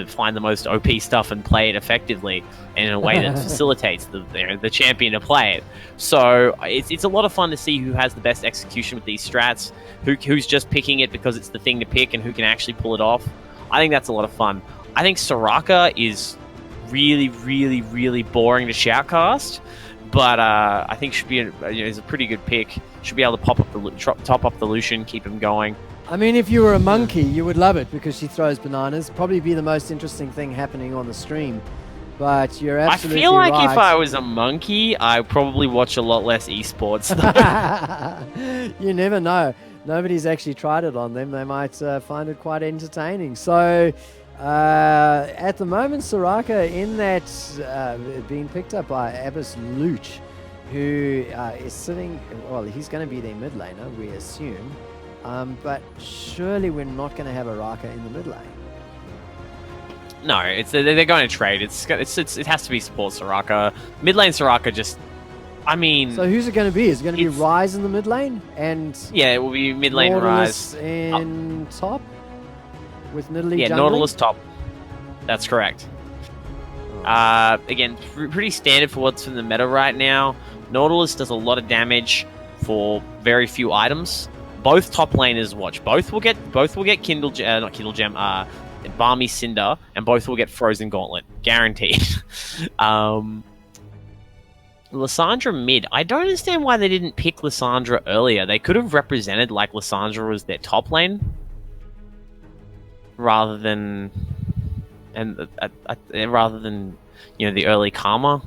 to find the most OP stuff and play it effectively in a way that facilitates the champion to play it. So it's a lot of fun to see who has the best execution with these strats, who's just picking it because it's the thing to pick, and who can actually pull it off. I think that's a lot of fun. I think Soraka is really, really, really boring to shoutcast, but I think should be is a pretty good pick. Should be able to top up the Lucian, keep him going. I mean, if you were a monkey, you would love it because she throws bananas. Probably be the most interesting thing happening on the stream. But you're absolutely I feel like right. if I was a monkey, I'd probably watch a lot less esports. You never know. Nobody's actually tried it on them. They might find it quite entertaining. So at the moment, Soraka in that being picked up by Abyss Looch, who is sitting, well, he's going to be their mid laner, we assume. But surely we're not going to have a Raka in the mid lane. No, they're going to trade. It has to be support Soraka. Mid lane Soraka just, I mean. So who's it going to be? Is it going to be Ryze in the mid lane and yeah, it will be mid lane Nautilus Ryze in top with Nidalee yeah, jungling? Nautilus top. That's correct. Again, pretty standard for what's in the meta right now. Nautilus does a lot of damage for very few items. Both top laners watch. Both will get Kindle, not Kindle Gem, Balmy Cinder, and both will get Frozen Gauntlet, guaranteed. Lissandra mid. I don't understand why they didn't pick Lissandra earlier. They could have represented like Lissandra was their top lane, rather than the early Karma.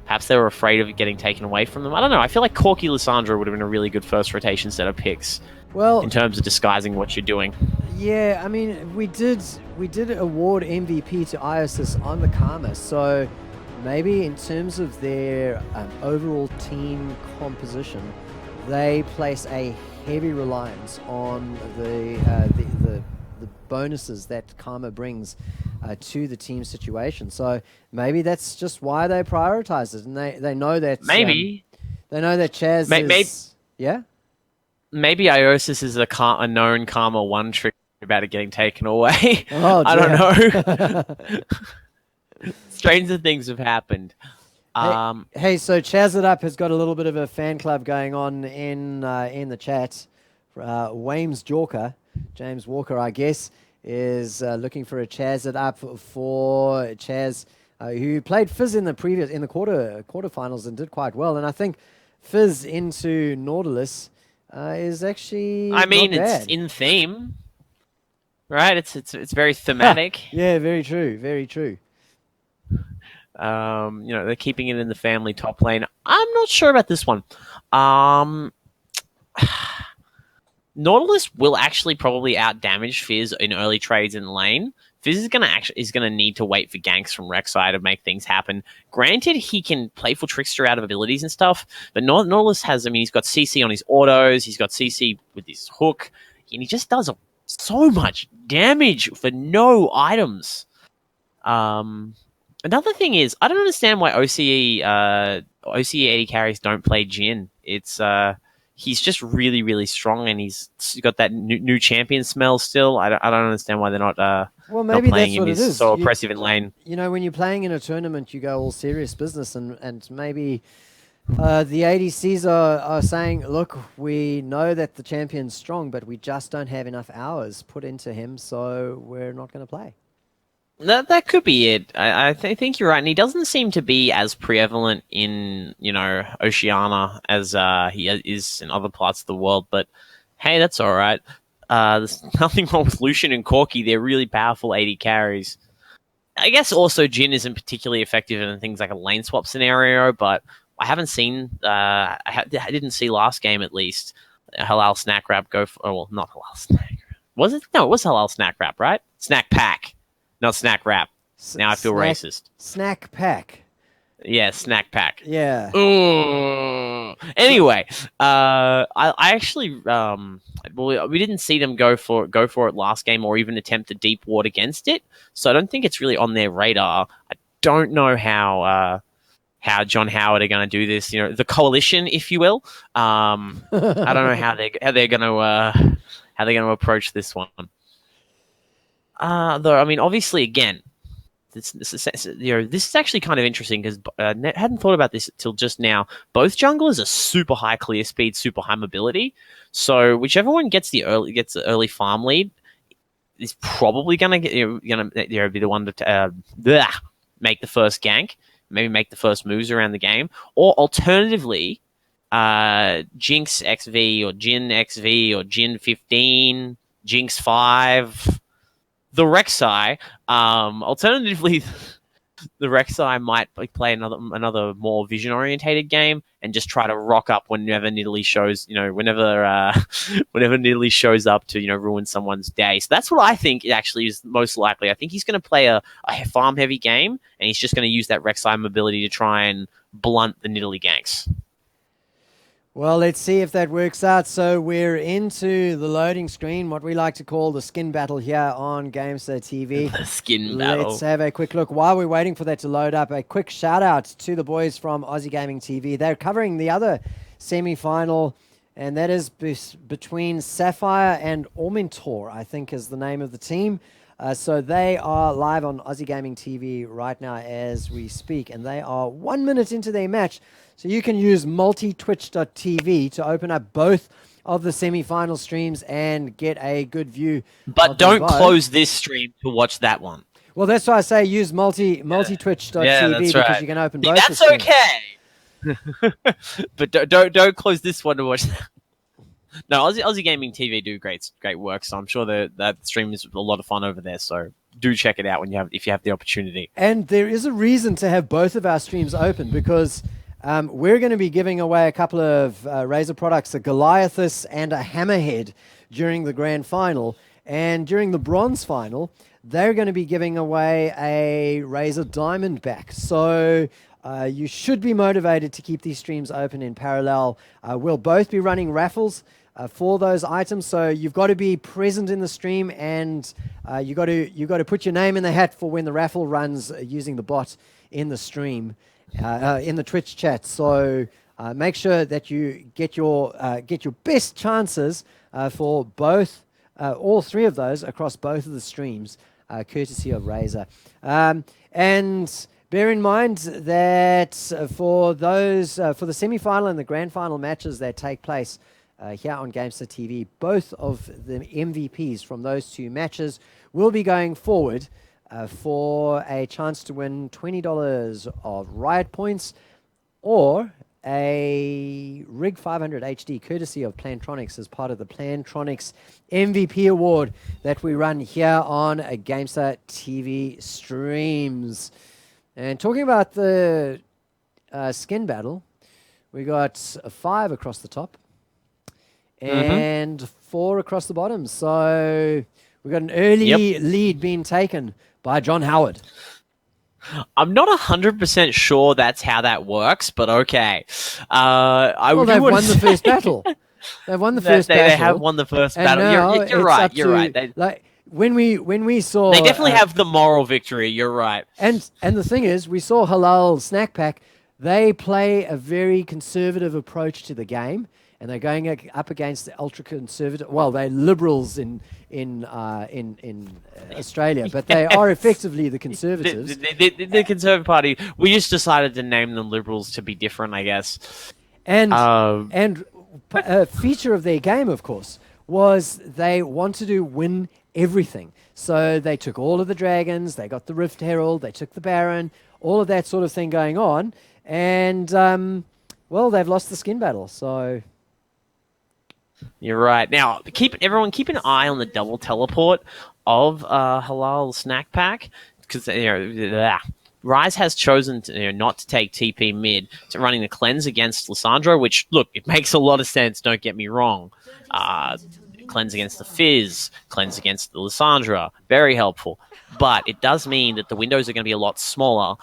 Perhaps they were afraid of it getting taken away from them. I don't know. I feel like Corki Lissandra would have been a really good first rotation set of picks. Well, in terms of disguising what you're doing. Yeah, I mean, we did award MVP to Iosis on the Karma, so maybe in terms of their overall team composition, they place a heavy reliance on the bonuses that Karma brings to the team situation. So maybe that's just why they prioritize it, and they know that maybe they know that Chaz is yeah. Maybe Iosis is a known Karma 1 trick about it getting taken away. Oh, I don't know. Stranger things have happened. Hey, so Chaz It Up has got a little bit of a fan club going on in the chat. Wames Jorker, James Walker, I guess, is looking for a Chaz It Up for Chaz, who played Fizz in the quarterfinals and did quite well. And I think Fizz into Nautilus is actually it's in theme, right? It's very thematic. Yeah, very true, very true. They're keeping it in the family top lane. I'm not sure about this one. Nautilus will actually probably out damage Fizz in early trades in lane. Fizz is gonna need to wait for ganks from Rek'Sai to make things happen. Granted, he can playful trickster out of abilities and stuff, but Nautilus has, he's got CC on his autos, he's got CC with his hook, and he just does so much damage for no items. Another thing is, I don't understand why OCE AD carries don't play Jhin. He's just really, really strong, and he's got that new champion smell still. I don't understand why they're not. Well, maybe not playing that's him. what it is. So oppressive in lane. When you're playing in a tournament, you go all serious business, and maybe the ADCs are saying, look, we know that the champion's strong, but we just don't have enough hours put into him, so we're not going to play. That could be it. I think you're right, and he doesn't seem to be as prevalent in Oceania as he is in other parts of the world. But hey, that's all right. There's nothing wrong with Lucian and Corki. They're really powerful AD carries. I guess also Jhin isn't particularly effective in things like a lane swap scenario, but I haven't seen. I didn't see last game at least. Halal Snackpack go for. Oh, well, not Halal Snack. Was it? No, it was Halal Snackpack, right? Snackpack. Not Snack Wrap. Now I feel racist. Snackpack. Yeah, Snackpack. Yeah. Ooh. Anyway, I actually we didn't see them go for it last game or even attempt a deep ward against it. So I don't think it's really on their radar. I don't know how John Howard are going to do this. The coalition, if you will. I don't know how they're going to approach this one. Though I mean, obviously, again, this is actually kind of interesting because hadn't thought about this till just now. Both junglers are super high clear speed, super high mobility. So whichever one gets the early farm lead is probably gonna get be the one to make the first gank, maybe make the first moves around the game, or alternatively, Jinx XV or Jin XV or Jin 15, Jinx 5, the Rek'Sai. Alternatively, the Rek'Sai might play another more vision orientated game and just try to rock up whenever Nidalee shows, whenever Nidalee shows up to ruin someone's day. So that's what I think it actually is most likely. I think he's going to play a farm heavy game, and he's just going to use that Rek'Sai mobility to try and blunt the Nidalee ganks. Well, let's see if that works out. So we're into the loading screen, what we like to call the skin battle here on Gamester TV. The skin battle. Let's have a quick look. While we're waiting for that to load up, a quick shout out to the boys from Aussie Gaming TV. They're covering the other semi-final, and that is between Sapphire and Ormentor, I think is the name of the team. So they are live on Aussie Gaming TV right now as we speak, and they are 1 minute into their match. So you can use multitwitch.tv to open up both of the semi-final streams and get a good view. But don't close this stream to watch that one. Well, that's why I say use multitwitch.tv because right. you can open both. That's okay. But don't close this one to watch that. No, Aussie Gaming TV do great work, so I'm sure that stream is a lot of fun over there. So do check it out if you have the opportunity. And there is a reason to have both of our streams open because we're going to be giving away a couple of Razer products, a Goliathus and a Hammerhead during the grand final. And during the bronze final, they're going to be giving away a Razer Diamondback. So you should be motivated to keep these streams open in parallel. We'll both be running raffles for those items. So you've got to be present in the stream, and you got to put your name in the hat for when the raffle runs using the bot in the stream. In the Twitch chat, so make sure that you get your best chances for both, all three of those across both of the streams, courtesy of Razer. And bear in mind that for the semi-final and the grand final matches that take place here on Gamester TV, both of the MVPs from those two matches will be going forward for a chance to win $20 of Riot points or a Rig 500 HD courtesy of Plantronics as part of the Plantronics MVP award that we run here on a Gamester TV streams. And talking about the skin battle, we got a 5 across the top and 4 across the bottom. So we got an early lead being taken by John Howard. I'm not 100% sure that's how that works, but okay. They've won the first battle. They've won the first battle. They have won the first battle. You're right. You're right. When we saw, they definitely have the moral victory. You're right. And the thing is, we saw Halal Snackpack. They play a very conservative approach to the game, and they're going up against the ultra conservative. Well, they're liberals in Australia, but they are effectively the conservatives. The Conservative Party. We just decided to name them liberals to be different, I guess. And a feature of their game, of course, was they wanted to win everything. So they took all of the dragons, they got the Rift Herald, they took the Baron, all of that sort of thing going on, and they've lost the skin battle. So. You're right. Now, keep an eye on the double teleport of Halal Snackpack, because Rise has chosen to, not to take TP mid, to running the cleanse against Lissandra, which, look, it makes a lot of sense, don't get me wrong. Cleanse against the Fizz, cleanse against the Lissandra, very helpful. But it does mean that the windows are going to be a lot smaller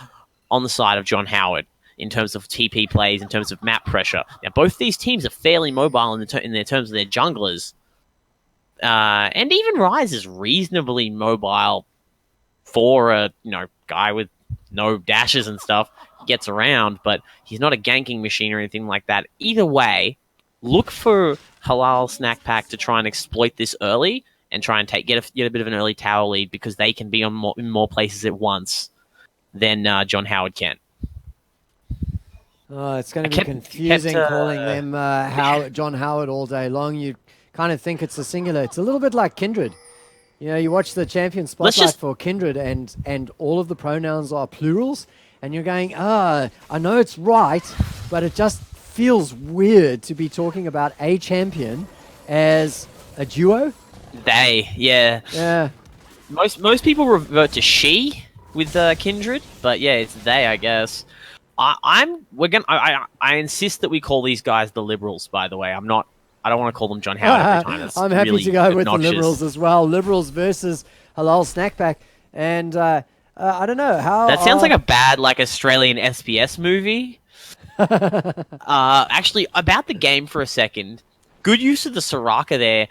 on the side of John Howard, in terms of TP plays, in terms of map pressure. Now, both these teams are fairly mobile in their terms of their junglers. And even Rise is reasonably mobile for a guy with no dashes and stuff. He gets around, but he's not a ganking machine or anything like that. Either way, look for Halal Snackpack to try and exploit this early and try and get a bit of an early tower lead because they can be in more places at once than John Howard can. Oh, it's going to be confusing calling them John Howard all day long. You kind of think it's a singular. It's a little bit like Kindred. You know, you watch the champion spotlight for Kindred and all of the pronouns are plurals. And you're going, I know it's right, but it just feels weird to be talking about a champion as a duo. They, yeah. Yeah. Most people revert to she with Kindred, but yeah, it's they, I guess. I insist that we call these guys the Liberals, by the way. I don't want to call them John Howard every time. It's I'm happy really to go with obnoxious. the Liberals as well. Liberals versus Halal Snackpack. And I don't know how. That sounds like a bad Australian SPS movie. Actually, about the game for a second. Good use of the Soraka there.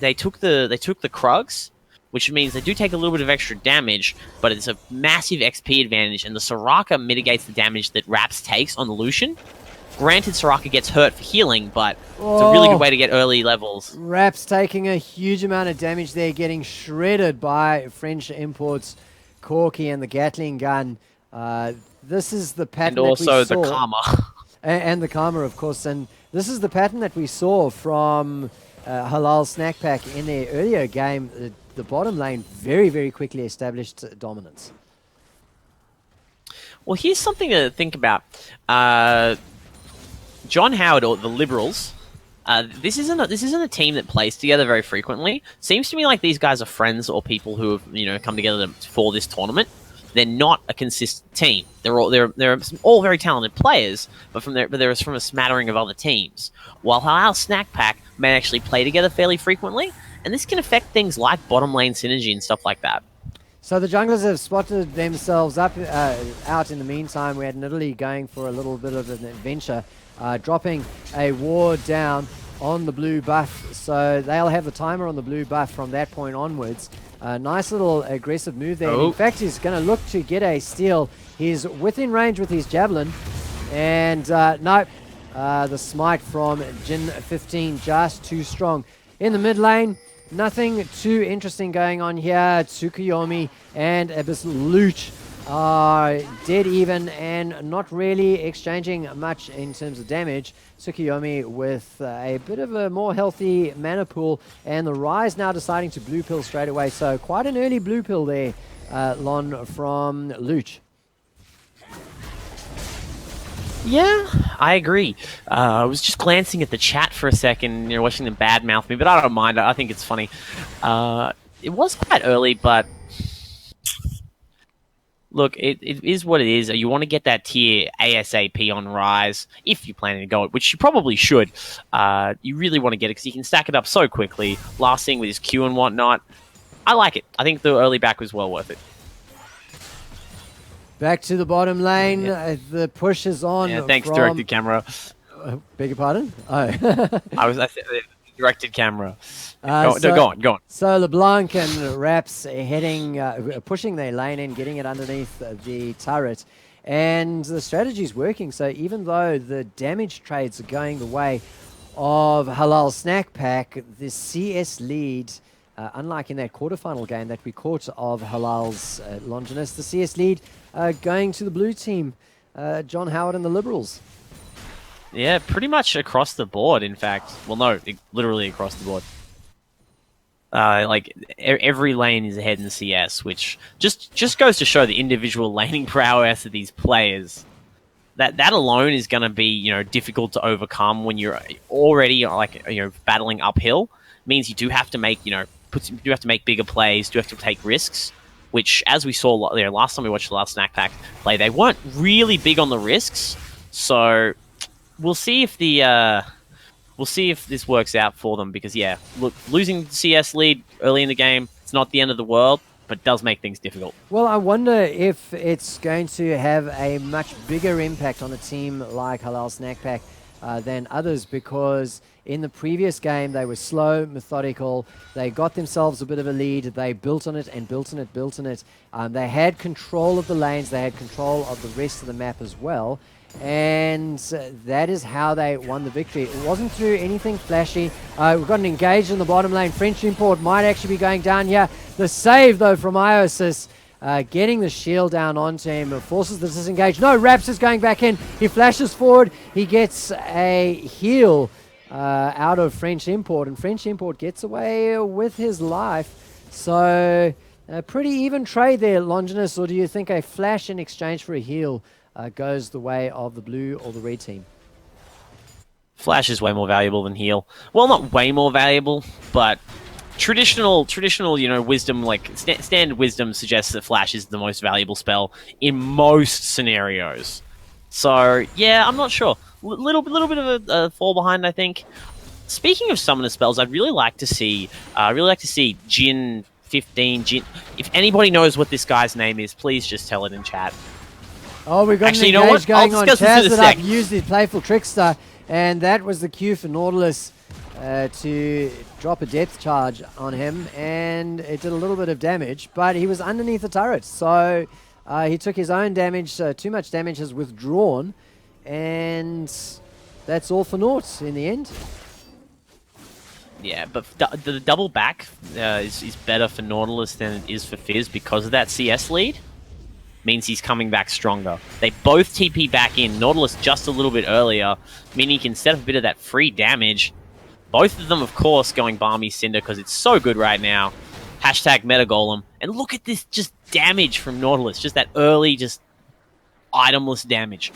They took the Krugs, which means they do take a little bit of extra damage, but it's a massive XP advantage, and the Soraka mitigates the damage that Raps takes on the Lucian. Granted, Soraka gets hurt for healing, but it's a really good way to get early levels. Raps taking a huge amount of damage there, getting shredded by French imports. Corky and the Gatling gun. This is the pattern and also that we saw. The Karma. And the Karma, of course. And this is the pattern that we saw from Halal Snackpack in their earlier game. The bottom lane very, very quickly established dominance. Well, here's something to think about. John Howard, or the Liberals, this isn't a team that plays together very frequently. Seems to me like these guys are friends or people who have come together for this tournament. They're not a consistent team. They're all very talented players, but they're from a smattering of other teams. While Halal Snackpack may actually play together fairly frequently, and this can affect things like bottom lane synergy and stuff like that. So the junglers have spotted themselves out in the meantime. We had Nidalee going for a little bit of an adventure, dropping a ward down on the blue buff. So they'll have the timer on the blue buff from that point onwards. Nice little aggressive move there. In fact, he's going to look to get a steal. He's within range with his javelin. And nope, the smite from Jin 15 just too strong. In the mid lane, nothing too interesting going on here. Tsukuyomi and Abyss Looch are dead even and not really exchanging much in terms of damage. Tsukuyomi with a bit of a more healthy mana pool, and the Rise now deciding to blue pill straight away. So quite an early blue pill there, Lon, from Looch. Yeah, I agree. I was just glancing at the chat for a second, watching them badmouth me, but I don't mind. I think it's funny. It was quite early, but look, it is what it is. You want to get that tier ASAP on Rise, if you're planning to go it, which you probably should. You really want to get it because you can stack it up so quickly. Last thing with his Q and whatnot. I like it. I think the early back was well worth it. Back to the bottom lane. The push is on. Yeah, thanks, directed camera. Beg your pardon? Oh. I said directed camera. Go on. So LeBlanc and Raps heading, pushing their lane in, getting it underneath the turret. And the strategy is working. So even though the damage trades are going the way of Halal Snackpack, the CS lead, unlike in that quarterfinal game that we caught of Halal's Lonjanis, the CS lead going to the blue team, John Howard and the Liberals. Yeah, pretty much across the board, in fact. Well, no, literally across the board. Every lane is ahead in CS, which just goes to show the individual laning prowess of these players. That alone is going to be, difficult to overcome when you're already battling uphill. It means you do have to make, bigger plays, do have to take risks, which, as we saw last time we watched the last Snackpack play, they weren't really big on the risks. So we'll see if this works out for them, because look, losing the CS lead early in the game, it's not the end of the world, but does make things difficult. Well, I wonder if it's going to have a much bigger impact on a team like Halal Snackpack than others, because in the previous game they were slow, methodical. They got themselves a bit of a lead. They built on it and built on it, built on it. They had control of the lanes. They had control of the rest of the map as well. And that is how they won the victory. It wasn't through anything flashy. We've got an engage in the bottom lane. French import might actually be going down here. The save, though, from Iosis, getting the shield down onto him, forces the disengage. No, Raps is going back in. He flashes forward. He gets a heal out of French import, and French import gets away with his life. So a pretty even trade there, Lonjanis, or do you think a flash in exchange for a heal goes the way of the blue or the red team? Flash is way more valuable than heal. Well, not way more valuable, but traditional, wisdom, like standard wisdom suggests that Flash is the most valuable spell in most scenarios. So yeah, I'm not sure. Little bit of a fall behind, I think. Speaking of summoner spells, I'd really like to see Jin 15. Jin. If anybody knows what this guy's name is, please just tell it in chat. Oh, we've got actually, an engage going on. Chaz it up, used his playful trickster, and that was the cue for Nautilus to drop a depth charge on him, and it did a little bit of damage, but he was underneath the turret, so he took his own damage. Too much damage has withdrawn, and that's all for naught in the end. Yeah, but the double back is better for Nautilus than it is for Fizz because of that CS lead. Means he's coming back stronger. They both TP back in. Nautilus just a little bit earlier, meaning he can set up a bit of that free damage. Both of them, of course, going Balmy Cinder because it's so good right now. Hashtag Meta Golem. And look at this just damage from Nautilus. Just that early, just itemless damage.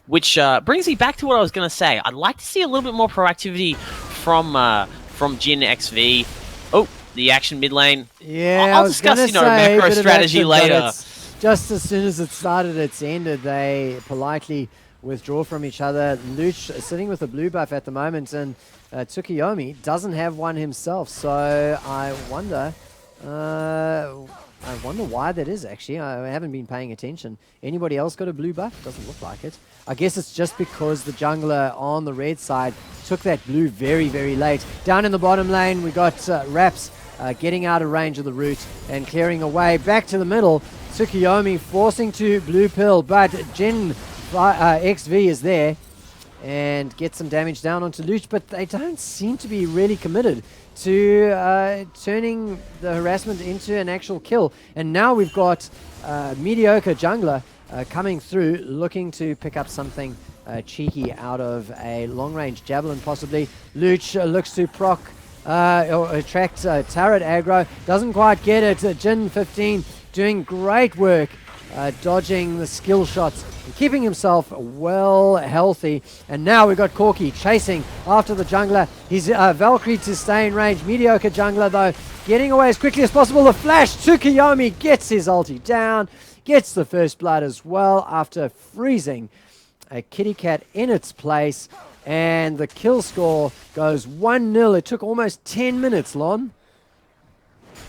Which brings me back to what I was going to say. I'd like to see a little bit more proactivity from Jin XV. Oh, the action mid lane. Yeah, I'll discuss, macro strategy later. Just as soon as it started, it's ended. They politely withdraw from each other. Looch sitting with a blue buff at the moment, and Tsukiyomi doesn't have one himself. So I wonder why that is, actually. I haven't been paying attention. Anybody else got a blue buff? Doesn't look like it. I guess it's just because the jungler on the red side took that blue very, very late. Down in the bottom lane, we got Raps getting out of range of the root and clearing away. Back to the middle, Tsukiyomi forcing to blue pill, but Jin XV is there and gets some damage down onto Looch, but they don't seem to be really committed to turning the harassment into an actual kill. And now we've got mediocre jungler coming through, looking to pick up something cheeky out of a long-range javelin, possibly. Looch looks to proc or attract turret aggro, doesn't quite get it. Jin 15 doing great work, dodging the skill shots and keeping himself well healthy. And now we've got Corky chasing after the jungler. He's Valkyrie to stay in range. Mediocre jungler, though, getting away as quickly as possible. The flash, Tsukiyomi gets his ulti down, gets the first blood as well after freezing a kitty cat in its place. And the kill score goes 1-0. It took almost 10 minutes, Lon.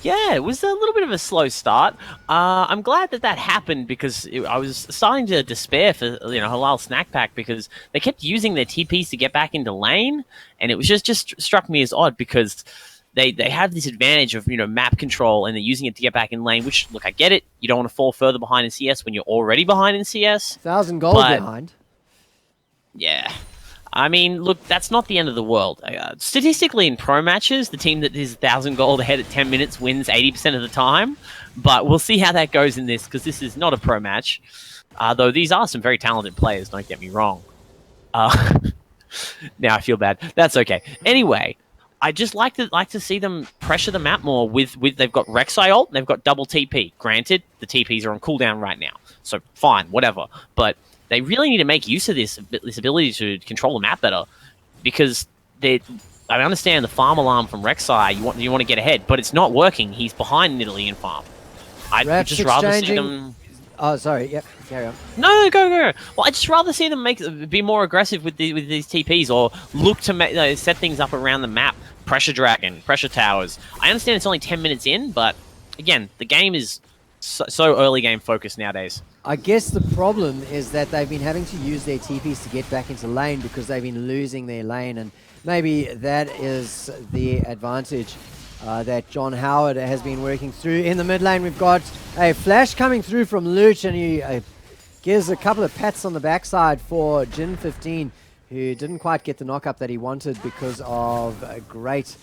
Yeah, it was a little bit of a slow start. I'm glad that happened because I was starting to despair for Halal Snackpack because they kept using their TPs to get back into lane, and it was just struck me as odd because they have this advantage of map control and they're using it to get back in lane. Which, look, I get it. You don't want to fall further behind in CS when you're already behind in CS. 1,000 gold behind. Yeah. I mean, look, that's not the end of the world. Statistically, in pro matches, the team that is 1,000 gold ahead at 10 minutes wins 80% of the time. But we'll see how that goes in this, because this is not a pro match. Though these are some very talented players, don't get me wrong. Now I feel bad. That's okay. Anyway, I just like to see them pressure the map more with they've got Rek'Sai ult, they've got double TP. Granted, the TPs are on cooldown right now, so fine, whatever. But they really need to make use of this ability to control the map better, because I understand the farm alarm from Rek'Sai. You want to get ahead, but it's not working. He's behind Italy in farm. I'd just rather see them. Oh, sorry. Yep. Carry on. No, go. Well, I'd just rather see them be more aggressive with these TPs, or look to set things up around the map. Pressure dragon, pressure towers. I understand it's only 10 minutes in, but again, the game is so early game focused nowadays. I guess the problem is that they've been having to use their TPs to get back into lane because they've been losing their lane, and maybe that is the advantage that John Howard has been working through. In the mid lane, we've got a flash coming through from Looch, and he gives a couple of pats on the backside for Jin 15, who didn't quite get the knock-up that he wanted because of a great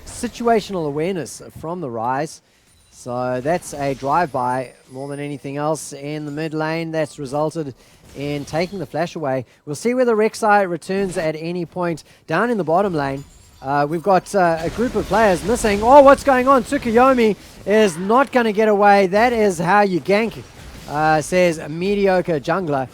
situational awareness from the Rise. So that's a drive-by more than anything else in the mid lane that's resulted in taking the flash away. We'll see whether Rek'Sai returns at any point. Down in the bottom lane, we've got a group of players missing. Oh, what's going on? Tsukuyomi is not going to get away. That is how you gank, says a mediocre jungler.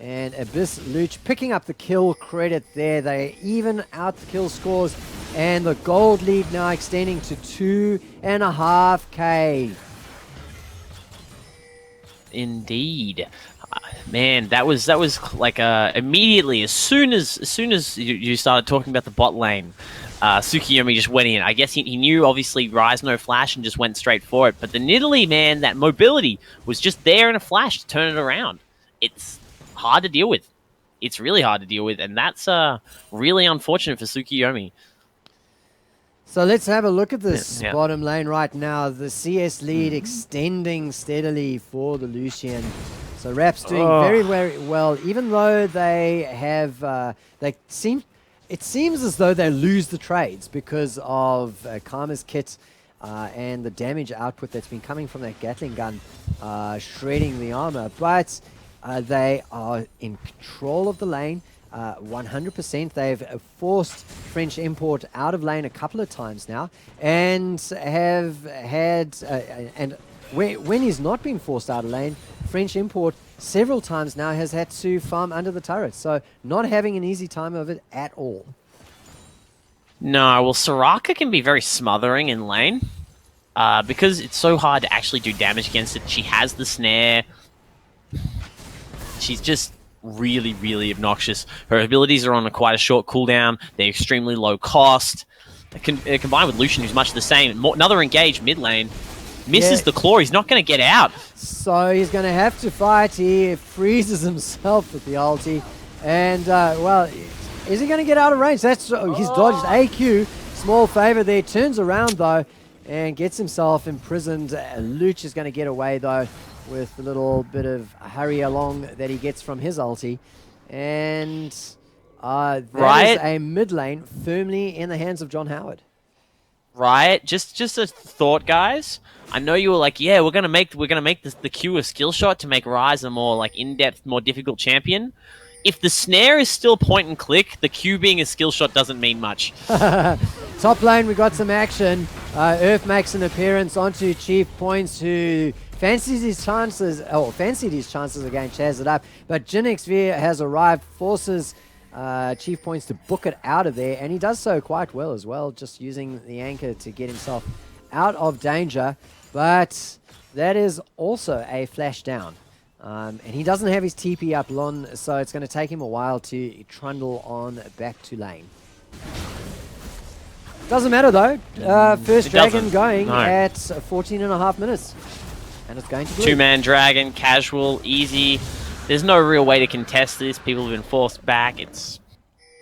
And Abyss Looch picking up the kill credit there. They even out the kill scores, and the gold lead now extending to 2.5K. Indeed. Man, that was like immediately as soon as you started talking about the bot lane, Tsukuyomi just went in. I guess he knew obviously Rise no flash and just went straight for it. But the Nidalee, man, that mobility was just there in a flash to turn it around. It's hard to deal with. It's really hard to deal with, and that's really unfortunate for Tsukuyomi. So let's have a look at this bottom lane right now. The CS lead extending steadily for the Lucian. So Rap's doing very, very well, even though they have, it seems as though they lose the trades because of Karma's kit and the damage output that's been coming from that Gatling gun shredding the armor. But they are in control of the lane. 100%. They've forced French Import out of lane a couple of times now, and have had and when he's not been forced out of lane, French Import several times now has had to farm under the turret, so not having an easy time of it at all. No, well, Soraka can be very smothering in lane because it's so hard to actually do damage against it. She has the snare. She's just really, really obnoxious. Her abilities are on quite a short cooldown. They're extremely low cost. Combined with Lucian, who's much the same. Another engaged mid lane. Misses the claw. He's not going to get out. So he's going to have to fight. He freezes himself with the ulti. And, well, is he going to get out of range? That's he's dodged AQ. Small favor there. Turns around, though, and gets himself imprisoned. Looch is going to get away, though, with a little bit of hurry along that he gets from his ulti. And that is a mid lane firmly in the hands of John Howard. Right? Just a thought, guys. I know you were like, yeah, we're gonna make the Q a skill shot to make Rise a more like in-depth, more difficult champion. If the snare is still point and click, the Q being a skill shot doesn't mean much. Top lane, we got some action. Earth makes an appearance onto Chief Points, who fancied his chances against Chaz it up, but Jinx has arrived, forces Chief Points to book it out of there, and he does so quite well as well, just using the anchor to get himself out of danger. But that is also a flash down, and he doesn't have his TP up Lon, so it's going to take him a while to trundle on back to lane. Doesn't matter though. First dragon going at 14.5 minutes. And it's going to be two-man dragon, casual, easy. There's no real way to contest this. People have been forced back. It's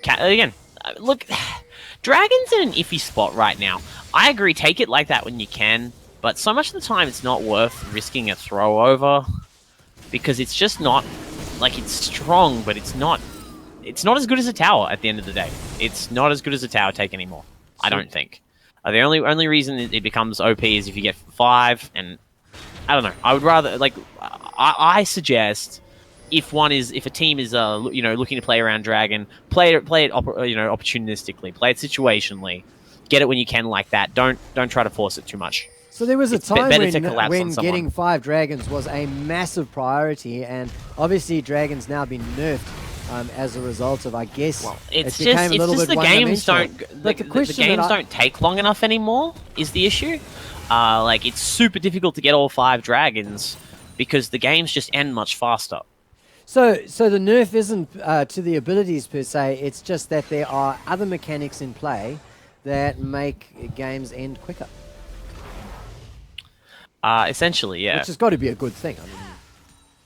again, look, dragon's in an iffy spot right now. I agree, take it like that when you can, but so much of the time it's not worth risking a throw over because it's just not like it's strong, but it's not as good as a tower at the end of the day. It's not as good as a tower take anymore. I don't think. The only reason it becomes OP is if you get 5 and I don't know. I would rather I suggest if a team is looking to play around dragon, play it opportunistically, play it situationally, get it when you can like that. Don't try to force it too much. So there was a time when getting 5 dragons was a massive priority, and obviously dragons now been nerfed as a result of, I guess, it's just the games don't take long enough anymore is the issue. It's super difficult to get all 5 dragons because the games just end much faster. So the nerf isn't to the abilities per se, it's just that there are other mechanics in play that make games end quicker. Essentially, yeah. Which has got to be a good thing. I mean,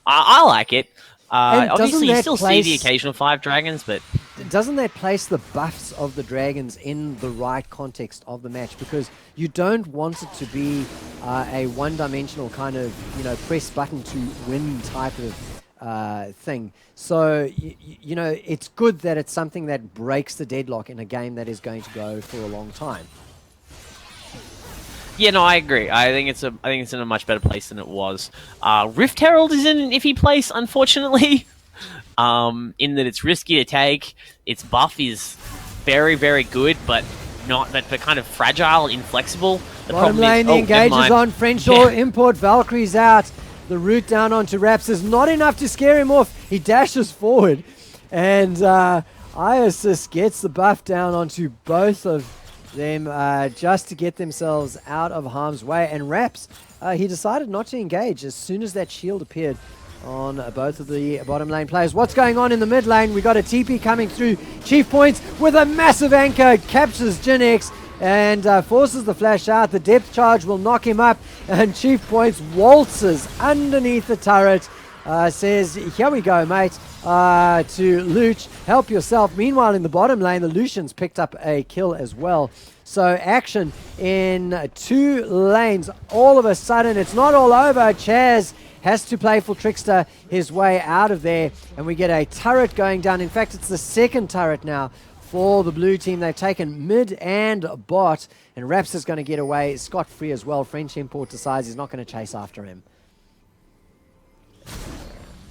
I like it. Obviously, you that still see the occasional 5 dragons, but doesn't that place the buffs of the dragons in the right context of the match? Because you don't want it to be a one-dimensional kind of, press button to win type of thing. So, it's good that it's something that breaks the deadlock in a game that is going to go for a long time. yeah, no, I agree. I think it's in a much better place than it was. Rift Herald is in an iffy place, unfortunately. In that it's risky to take. Its buff is very, very good, but kind of fragile and inflexible. The Bottom lane, the engage is on. Frenshaw, import Valkyrie's out. The route down onto Raps is not enough to scare him off. He dashes forward, and Iosys gets the buff down onto both of them just to get themselves out of harm's way. And Raps, he decided not to engage as soon as that shield appeared on both of the bottom lane players. What's going on in the mid lane? We got a TP coming through. Chief Points with a massive anchor captures Jinx and forces the flash out. The depth charge will knock him up, and Chief Points waltzes underneath the turret. Says, here we go, mate, to Looch, help yourself. Meanwhile, in the bottom lane, the Lucians picked up a kill as well. So action in 2 lanes. All of a sudden, it's not all over. Chaz has to play for Trickster his way out of there, and we get a turret going down. In fact, it's the 2nd turret now for the blue team. They've taken mid and bot, and Raps is going to get away scot-free as well. French import decides he's not going to chase after him.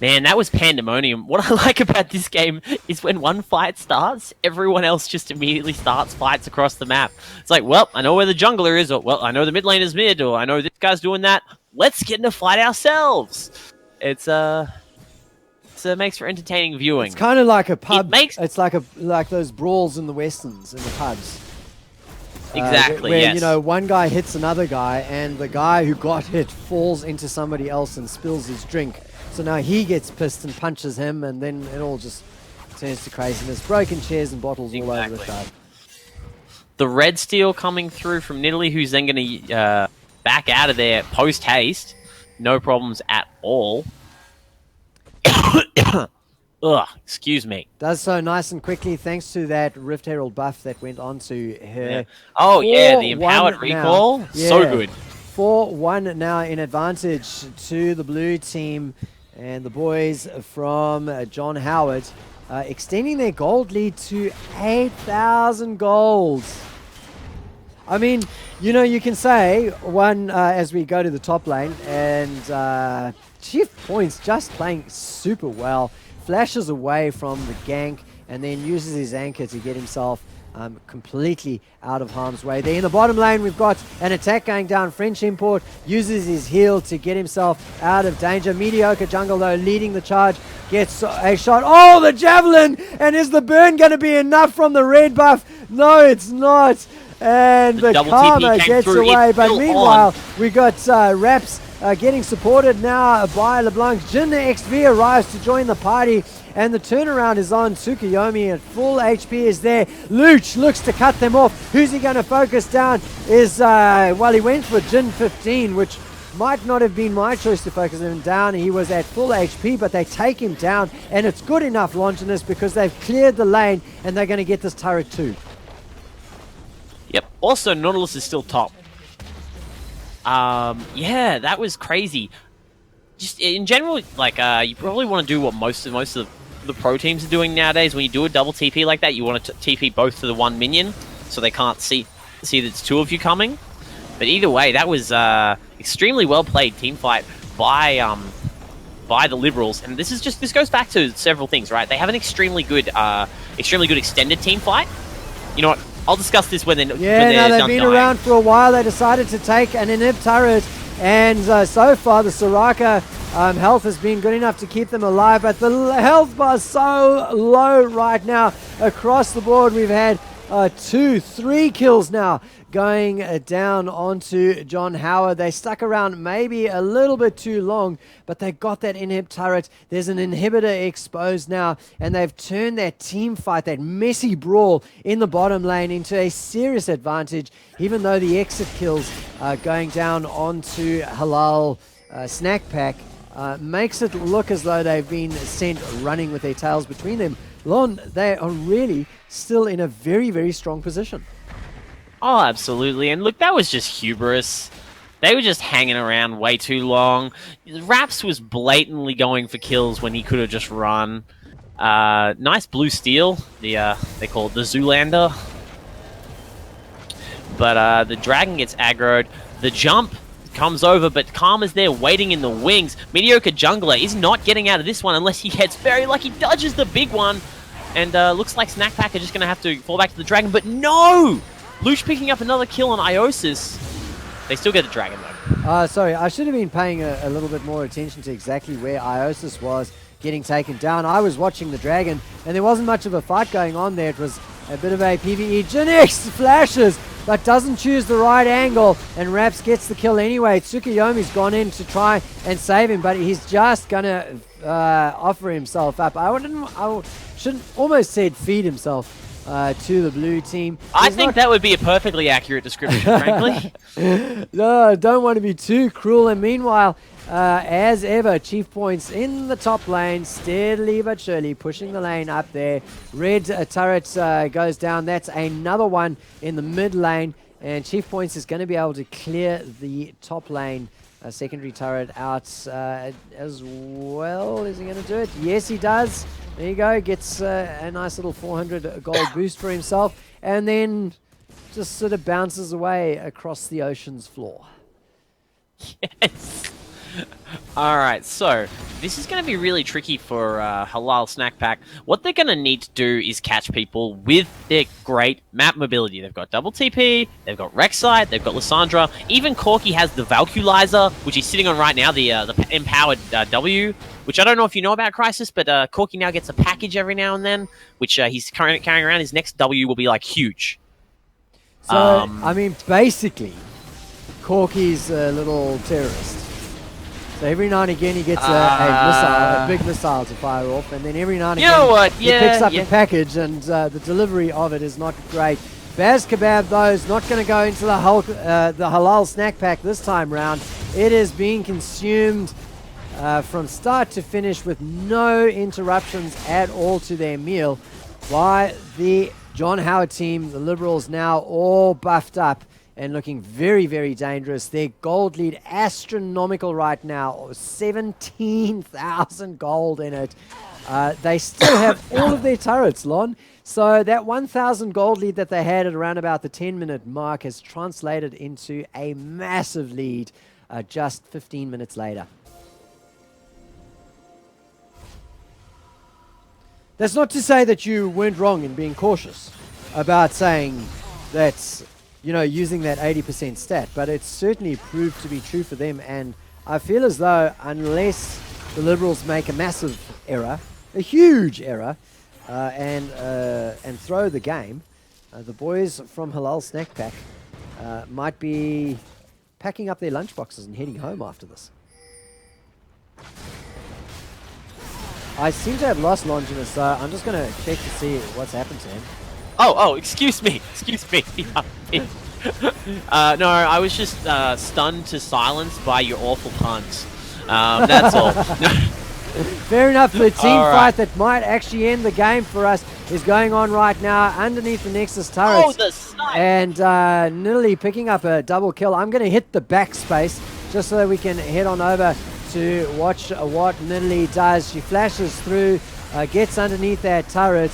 Man, that was pandemonium. What I like about this game is when one fight starts, everyone else just immediately starts fights across the map. It's like, well, I know where the jungler is, or, well, I know the mid lane is mid, or I know this guy's doing that. Let's get in a fight ourselves. It makes for entertaining viewing. It's kind of like a pub. It's like those brawls in the westerns, in the pubs. Exactly, where, yes. One guy hits another guy, and the guy who got hit falls into somebody else and spills his drink. So now he gets pissed and punches him, and then it all just turns to craziness. Broken chairs and bottles all over the shop. The red steel coming through from Nidalee, who's then going to back out of there post-haste. No problems at all. Ugh, excuse me. Does so nice and quickly thanks to that Rift Herald buff that went onto her. Yeah. Oh, yeah, the empowered recall. Yeah. So good. 4-1 now in advantage to the blue team. And the boys from John Howard extending their gold lead to 8,000 golds. I mean, you can say as we go to the top lane, and Chief Points just playing super well. Flashes away from the gank and then uses his anchor to get himself completely out of harm's way. There in the bottom lane, we've got an attack going down. French import uses his heal to get himself out of danger. Mediocre jungle, though, leading the charge. Gets a shot. Oh, the javelin! And is the burn going to be enough from the red buff? No, it's not. And the karma gets away. But meanwhile, we got Raps getting supported now by LeBlanc. Jin XV arrives to join the party. And the turnaround is on. Tsukuyomi at full HP is there. Looch looks to cut them off. Who's he going to focus down? He went for Jin 15, which might not have been my choice to focus him down. He was at full HP, but they take him down. And it's good enough, Lonjanis, because they've cleared the lane and they're going to get this turret too. Yep. Also, Nautilus is still top. Yeah, that was crazy. Just in general, you probably want to do what most of the pro teams are doing nowadays. When you do a double TP like that, you want to TP both to the one minion, so they can't see that it's 2 of you coming. But either way, that was extremely well played team fight by the Liberals, and this goes back to several things, right? They have an extremely good extended team fight. You know what? I'll discuss this when they're done. They've been around for a while. They decided to take an inhib turret. And so far, the Soraka health has been good enough to keep them alive. But the health bar is so low right now across the board. We've had 2, 3 kills now going down onto John Howard. They stuck around maybe a little bit too long, but they got that inhib turret. There's an inhibitor exposed now, and they've turned that team fight, that messy brawl in the bottom lane, into a serious advantage, even though the exit kills going down onto Halal Snackpack makes it look as though they've been sent running with their tails between them. Lon, they are really still in a very, very strong position. Oh, absolutely. And look, that was just hubris. They were just hanging around way too long. Raps was blatantly going for kills when he could have just run. Nice blue steel. They call it the Zoolander. But the dragon gets aggroed. The jump comes over, but Karma's there waiting in the wings. Mediocre Jungler is not getting out of this one unless he gets very lucky. Dodges the big one. And looks like Snackpack are just going to have to fall back to the dragon. But no! Looch picking up another kill on Iosis. They still get the dragon, though. Sorry, I should have been paying a little bit more attention to exactly where Iosis was getting taken down. I was watching the dragon, and there wasn't much of a fight going on there. It was a bit of a PvE. Jinx flashes, but doesn't choose the right angle, and Raps gets the kill anyway. Tsukuyomi's gone in to try and save him, but he's just going to offer himself up. I shouldn't almost said feed himself to the blue team. I think that would be a perfectly accurate description, frankly. No, don't want to be too cruel. And meanwhile, as ever, Chief Points in the top lane, steadily but surely pushing the lane up there. Red turret goes down. That's another one in the mid lane. And Chief Points is going to be able to clear the top lane secondary turret out as well. Is he going to do it? Yes, he does. There you go. Gets a nice little 400 gold boost for himself. And then just sort of bounces away across the ocean's floor. Yes. Alright, so this is going to be really tricky for Halal Snackpack. What they're going to need to do is catch people with their great map mobility. They've got double TP, they've got Rek'Sai, they've got Lissandra. Even Corki has the Valkulizer, which he's sitting on right now, the empowered W, which I don't know if you know about Chrisis, but Corki now gets a package every now and then, which he's carrying around. His next W will be, like, huge. So, I mean, basically, Corki's a little terrorist. So every now and again he gets a big missile to fire off, and then every now and again he picks up a package, and the delivery of it is not great. Baz Kebab, though, is not going to go into the Halal Snackpack this time round. It is being consumed from start to finish with no interruptions at all to their meal. Why the John Howard team, the Liberals, now all buffed up and looking very, very dangerous. Their gold lead astronomical right now, 17,000 gold in it. They still have all of their turrets, Lon. So that 1,000 gold lead that they had at around about the 10-minute mark has translated into a massive lead just 15 minutes later. That's not to say that you weren't wrong in being cautious about saying that, you know, using that 80% stat, but it's certainly proved to be true for them. And I feel as though unless the Liberals make a massive error, a huge error, and throw the game, the boys from Halal Snackpack might be packing up their lunchboxes and heading home after this. I seem to have lost Lonjanis, so I'm just going to check to see what's happened to him. Oh, excuse me. No, I was just stunned to silence by your awful puns. That's all. Fair enough. The team fight that might actually end the game for us is going on right now underneath the Nexus turrets. Oh, the snipe! And Nidalee picking up a double kill. I'm going to hit the backspace just so that we can head on over to watch what Nidalee does. She flashes through, gets underneath that turret,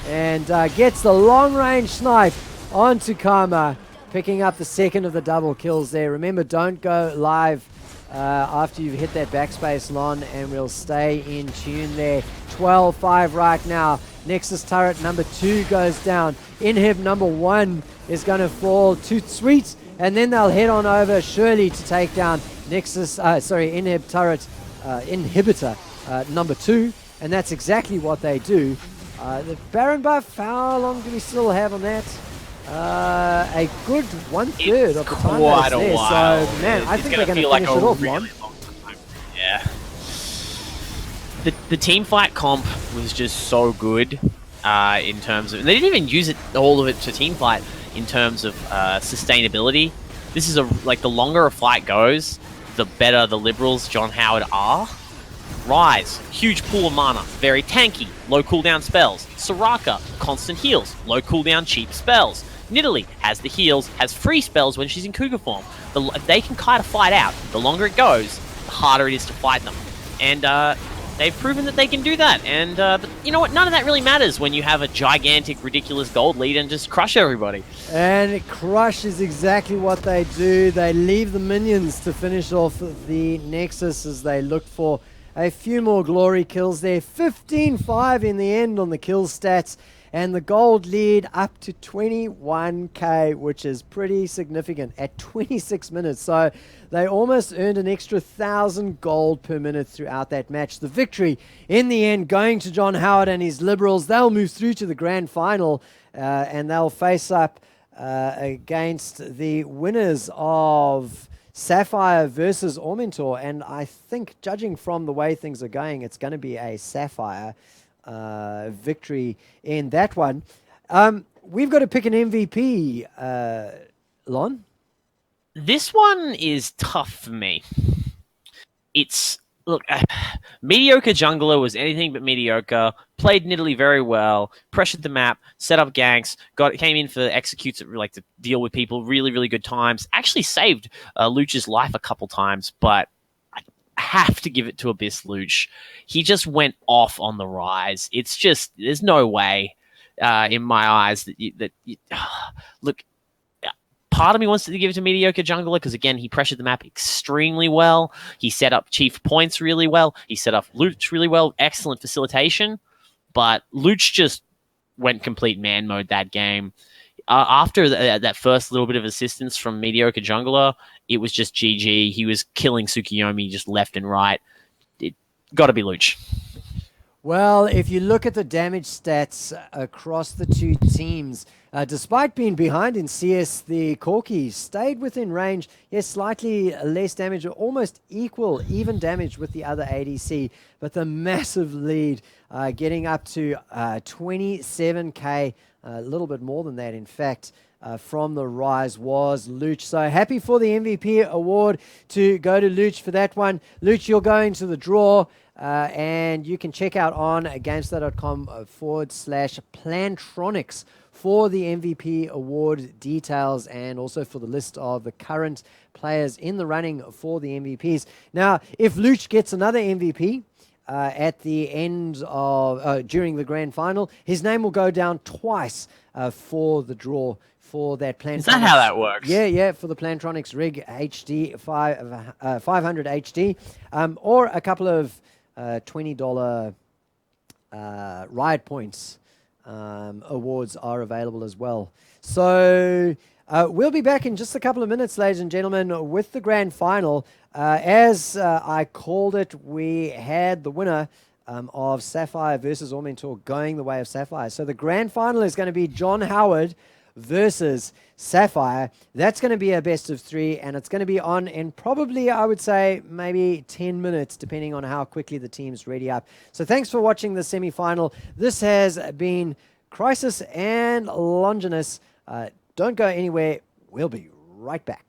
and gets the long-range snipe onto Karma, picking up the second of the double kills there. Remember, don't go live after you've hit that backspace, Lon, and we'll stay in tune there. 12-5 right now. Nexus turret number 2 goes down. Inhib number 1 is going to fall to Sweet, and then they'll head on over surely to take down Nexus, Inhib turret, inhibitor number 2, and that's exactly what they do. The Baron buff, how long do we still have on that? A good 1/3 of the time quite that's a there. while. So, man, I It's think we're going to feel finish like it a off, really Lon. long time. Yeah. The team fight comp was just so good in terms of. They didn't even use it all of it to team fight in terms of sustainability. This is like the longer a fight goes, the better the liberals John Howard are. Rise, huge pool of mana, very tanky, low cooldown spells. Soraka, constant heals, low cooldown cheap spells. Nidalee has the heals, has free spells when she's in Cougar form. If they can kind of fight out, the longer it goes, the harder it is to fight them. And they've proven that they can do that. And but you know what? None of that really matters when you have a gigantic, ridiculous gold lead and just crush everybody. And Crush is exactly what they do. They leave the minions to finish off the Nexus as they look for a few more glory kills there. 15-5 in the end on the kill stats. And the gold lead up to 21k, which is pretty significant at 26 minutes. So they almost earned an extra 1,000 gold per minute throughout that match. The victory in the end going to John Howard and his Liberals. They'll move through to the grand final and they'll face up against the winners of Sapphire versus Ormentor. And I think, judging from the way things are going, it's going to be a Sapphire victory in that one. We've got to pick an MVP, Lon. This one is tough for me. It's look, mediocre jungler was anything but mediocre. Played Nidalee very well, pressured the map, set up ganks, came in for executes like to deal with people. Really, really good times. Actually saved Looch's life a couple times, but have to give it to Abyss Looch. He just went off on the rise. It's just there's no way in my eyes look. Part of me wants to give it to mediocre jungler because again he pressured the map extremely well. He set up chief points really well. He set up Looch really well. Excellent facilitation, but Looch just went complete man mode that game. After that first little bit of assistance from mediocre jungler, it was just GG. He was killing Tsukuyomi just left and right. It got to be Looch. Well, if you look at the damage stats across the two teams, despite being behind in CS, the Corki stayed within range. Yes, slightly less damage, almost equal, even damage with the other ADC, but the massive lead getting up to 27k, a little bit more than that, in fact. From the rise was Looch. So happy for the MVP award to go to Looch for that one. Looch, you'll go into the draw. And you can check out on GameStar.com/Plantronics for the MVP award details and also for the list of the current players in the running for the MVPs. Now, if Looch gets another MVP at the end of during the grand final, his name will go down twice for the draw for that Plantronics. Is that how that works? Yeah, for the Plantronics Rig HD 500 HD, or a couple of $20 Riot Points awards are available as well. So we'll be back in just a couple of minutes, ladies and gentlemen, with the grand final. As I called it, we had the winner of Sapphire versus Ormentor going the way of Sapphire. So the grand final is going to be John Howard versus Sapphire. That's going to be a best of 3, and it's going to be on in probably, I would say, maybe 10 minutes, depending on how quickly the team's ready up. So thanks for watching the semi-final. This has been Chrisis and Lonjanis. Don't go anywhere. We'll be right back.